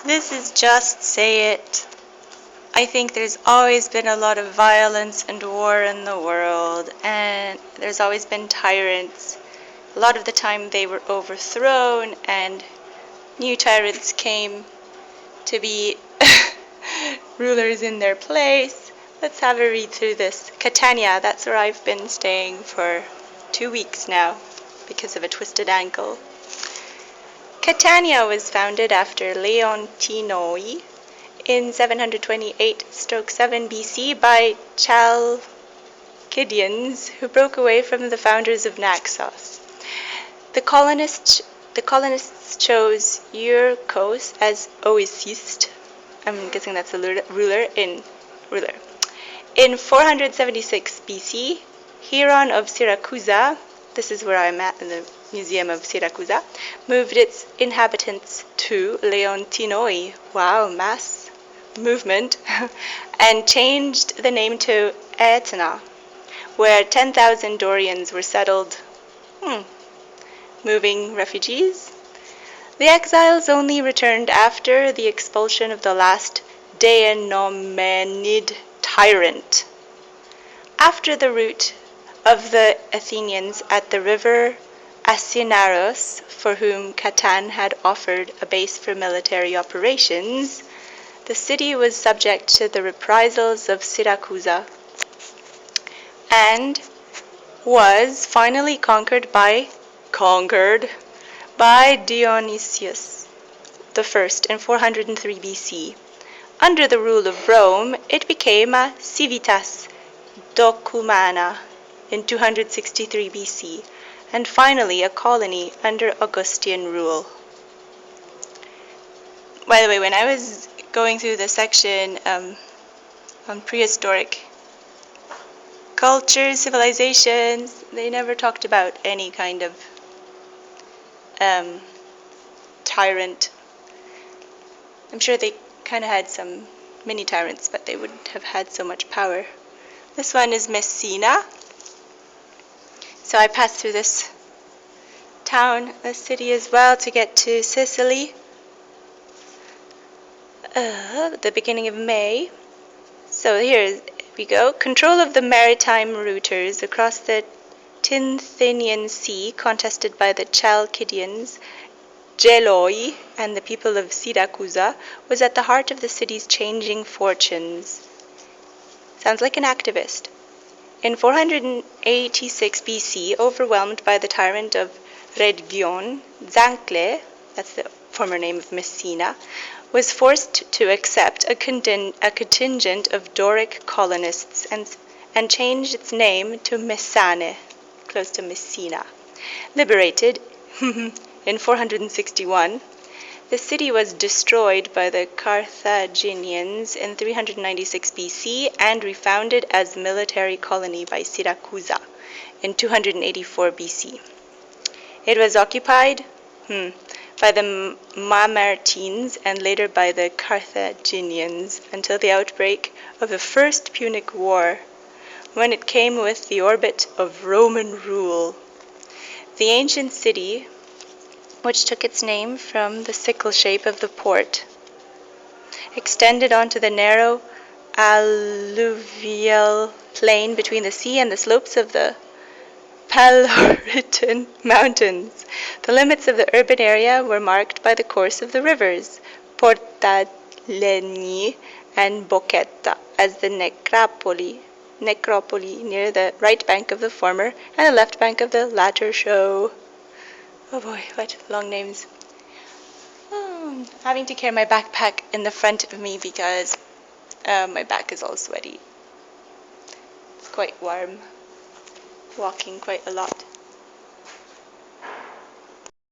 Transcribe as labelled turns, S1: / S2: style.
S1: This is Just Say It. I think there's always been a lot of violence and war in the world, and there's always been tyrants. A lot of the time they were overthrown, and new tyrants came to be rulers in their place. Let's have a read through this. Catania, that's where I've been staying for 2 weeks now because of a twisted ankle. Catania was founded after Leontinoi in 728-7 BC by Chalcidians who broke away from the founders of Naxos. The colonists chose Eurykos as oecist. I'm guessing that's the ruler. In 476 BC, Hieron of Syracuse, this is where I'm at in the Museum of Syracuse, moved its inhabitants to Leontinoi. Wow, mass movement. And changed the name to Aetna, where 10,000 Dorians were settled. Moving refugees. The exiles only returned after the expulsion of the last Deinomenid tyrant. After the rout of the Athenians at the river Asinaros, for whom Catan had offered a base for military operations, the city was subject to the reprisals of Syracuse and was finally conquered by Dionysius I in 403 BC. Under the rule of Rome, it became a civitas decumana in 263 BC, and finally a colony under Augustan rule. By the way, when I was going through the section on prehistoric cultures, civilizations, they never talked about any kind of tyrant. I'm sure they kind of had some mini tyrants, but they wouldn't have had so much power. This one is Messina. So I passed through this town, this city as well, to get to Sicily at the beginning of May. So here we go. Control of the maritime routers across the Tithnian Sea, contested by the Chalcidians, Geloi, and the people of Syracuse, was at the heart of the city's changing fortunes. Sounds like an activist. In 486 BC, overwhelmed by the tyrant of Rhegion, Zancle, that's the former name of Messina, was forced to accept a contingent of Doric colonists and changed its name to Messane, close to Messina. Liberated in 461, the city was destroyed by the Carthaginians in 396 BC and refounded as military colony by Syracuse in 284 BC. It was occupied by the Mamertines and later by the Carthaginians until the outbreak of the First Punic War, when it came with the orbit of Roman rule. The ancient city, which took its name from the sickle shape of the port, extended onto the narrow alluvial plain between the sea and the slopes of the Paloritan Mountains. The limits of the urban area were marked by the course of the rivers, Portaleni and Bochetta, as the necropoli near the right bank of the former and the left bank of the latter show. Oh boy, what long names. Having to carry my backpack in the front of me because my back is all sweaty. It's quite warm. Walking quite a lot.